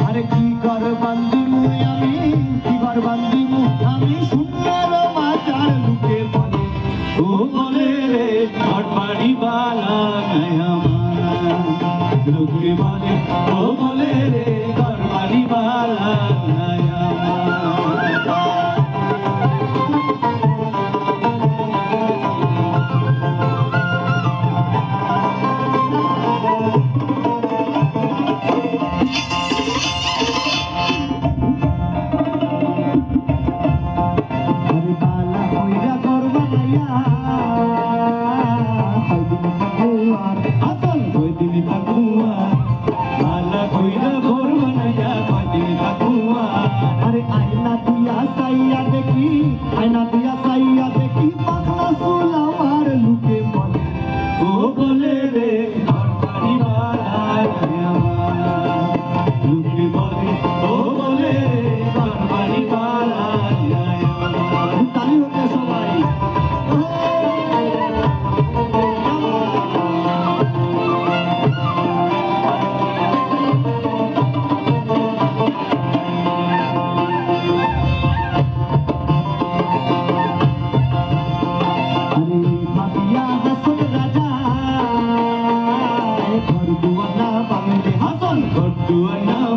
আরে কি কর বান্দিমু আমি, কি কর বান্দিমু আমি, সুন্দর মাজার লুকে বলে ও বলে রে ঘর বাড়ি বালা নাই আমার, লোকে বলে ও বলে রে ঘর বাড়ি বালা নাই আমার। अरे आईना दिया साइया देखी, आईना दिया साइया देखी, पाखना सुला मार लुके बोले ओ बोले रे घर बाड़ी वाला लुके बोले ओ बोले रे घर बाड़ी वाला। ताली होते सबाई Dua na